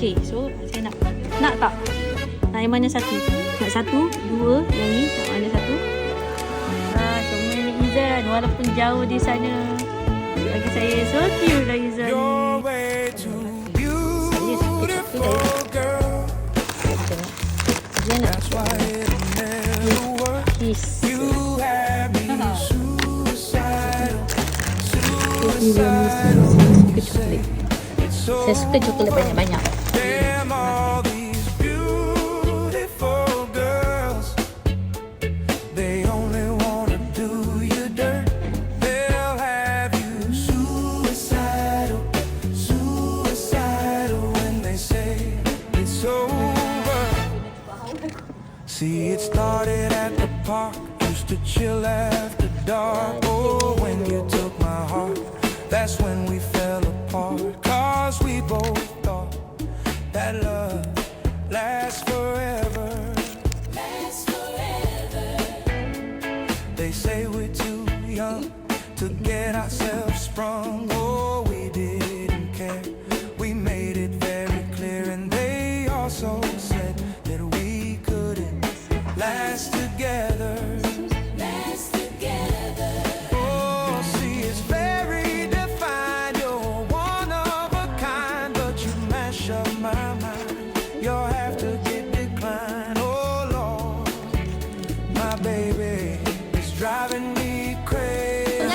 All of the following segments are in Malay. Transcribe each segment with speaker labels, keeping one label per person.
Speaker 1: Okey, so saya nak tak? Nak yang mana satu? Nak satu, dua, yang ni nak mana satu? Comel ni Izan, walaupun jauh di sana. Bagi saya so cute lah Izan ni. Saya suka coklat. Dia nak kiss. Saya suka coklat banyak-banyak.
Speaker 2: See, it started at the park, used to chill after dark. Oh, when you took my heart, that's when we fell apart. Cause we both thought that love lasts forever. They say we're too young to get ourselves sprung. Oh, we didn't care, we made it very clear. And they also said that we couldn't last together. Oh, see, it's very defined. You're one of a kind, but you mash up my mind. You'll have to get declined. Oh Lord, my baby is driving me crazy.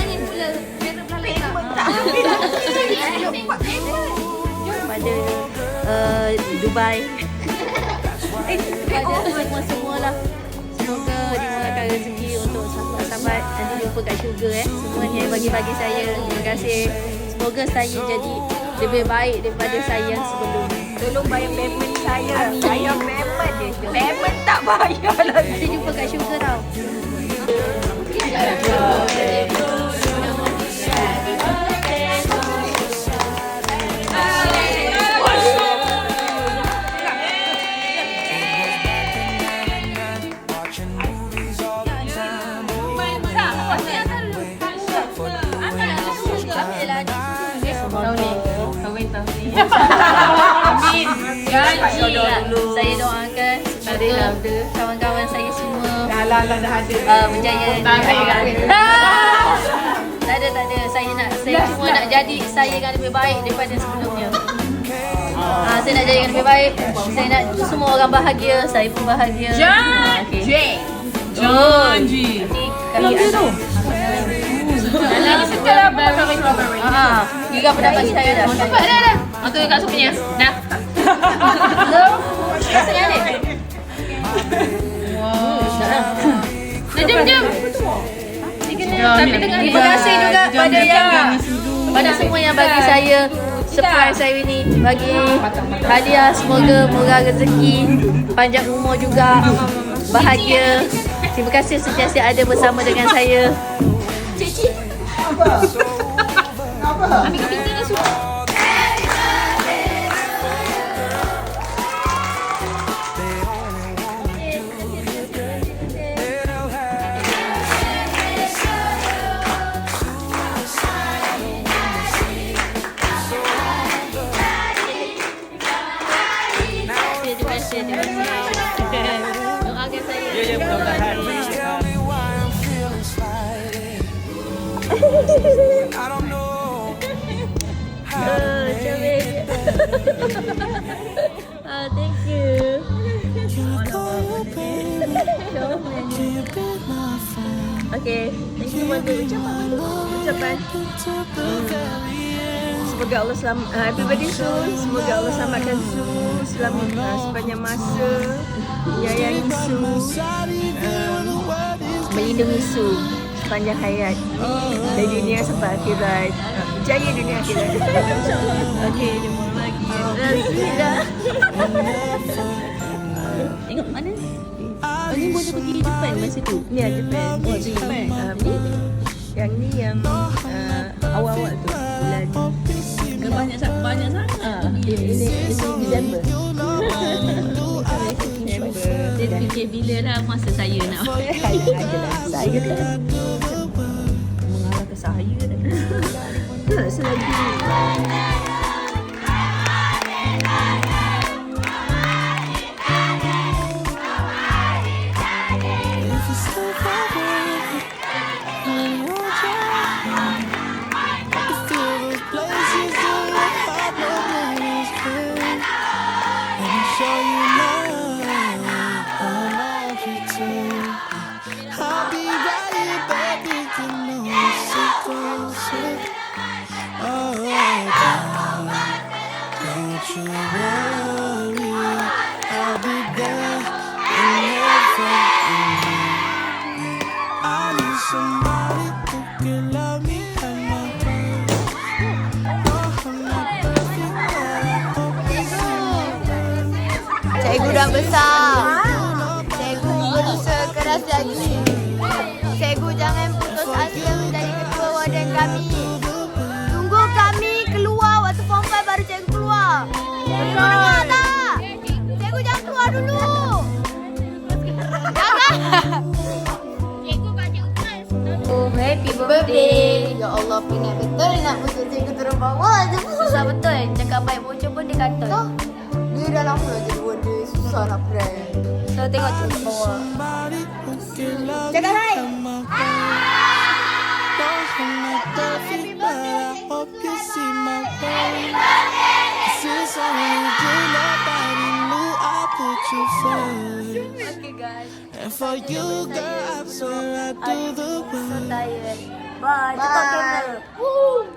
Speaker 1: Pada Dubai. Pada semua lah. Semoga dimurahkan rezeki untuk sahabat-sahabat. Nanti jumpa kat Sugar semuanya yang bagi-bagi saya. Terima kasih. Semoga saya jadi lebih baik daripada saya sebelum.
Speaker 3: Tolong bayar payment saya.
Speaker 1: Amin.
Speaker 3: Saya payment je. Payment tak bayar lagi.
Speaker 1: Nanti jumpa kat Sugar tau.
Speaker 2: Watching movies all the time.
Speaker 1: Tahun ni. Amin. Janji lah. Saya doakan semoga kawan-kawan saya semua
Speaker 3: Dah ada.
Speaker 1: berjaya. Tak ada. Saya cuma nak jadi saya yang lebih baik daripada sebelumnya. Saya nak jadi yang lebih baik. Saya nak semua orang bahagia. Saya pun bahagia.
Speaker 3: Janji.
Speaker 1: Kalau dia tu. Juga pendapat saya dah.
Speaker 3: Cepat dah. Aku kat sopnya. Dah.
Speaker 1: Rasanya ni.
Speaker 3: Jom.
Speaker 1: Tapi terima kasih juga pada semua yang bagi saya surprise saya ni, bagi hadiah. Semoga murah rezeki, panjang umur juga, bahagia. Terima kasih sentiasa ada bersama dengan saya. Cik.
Speaker 3: Ambil pintu ni semua.
Speaker 1: Doakan saya.
Speaker 2: Tell me why I'm feeling slighted. I don't know how to make it
Speaker 1: Thank you. Okay, thank you buat ucapan. Semoga Allah happy birthday Su. Semoga Allah selamatkan Su sepanjang masa. Menyayangi Su, melindungi Su sepanjang hayat dari dunia sampai akhirat. Berjaya dunia akhirat. Okey, jumpa lagi. Sudah. Tengok mana? Ni boleh pergi Jepun masa tu. Ni Jepun. Oh, Jepun. Ni yang ni yang awal-awal tu. Bulan banyak sangat. Ini Disember. Dia fikir bila lah masa saya nak. Saya kan mengarah ke saya dah. Selagi
Speaker 2: you worry, I'll be there whenever you need. I need somebody who can love me at my best. No, I'm not perfect, but I hope you see my best.
Speaker 4: Cikgu dah besar. Cikgu berusaha keras lagi. Cikgu jangan putus asa menjadi ketua warden kami. Tunggu kami keluar waktu form 5 baru cikgu keluar. Cikgu dengar tak? Cikgu jangan keluar dulu. Jangan.
Speaker 1: Oh, happy birthday.
Speaker 4: Ya Allah, pinat betul nak putus cikgu turun bawah je.
Speaker 1: Susah betul. Cakap baik bocor pun dia kata.
Speaker 4: Oh, dia dah lama jadi warden. Susah nak prank.
Speaker 1: So tengok tu kat bawah.
Speaker 2: Somebody who can love
Speaker 4: Cakap
Speaker 2: me
Speaker 4: hai.
Speaker 2: at my best. No, I'm not perfect, but I hope you see my best. This is only you, nobody knew I put you first.
Speaker 1: Okay guys.
Speaker 2: And for you, girl, I swear I do the
Speaker 1: So
Speaker 2: worst.
Speaker 1: tired. Bye.
Speaker 4: Bye.
Speaker 1: Tutup kamera. Woo.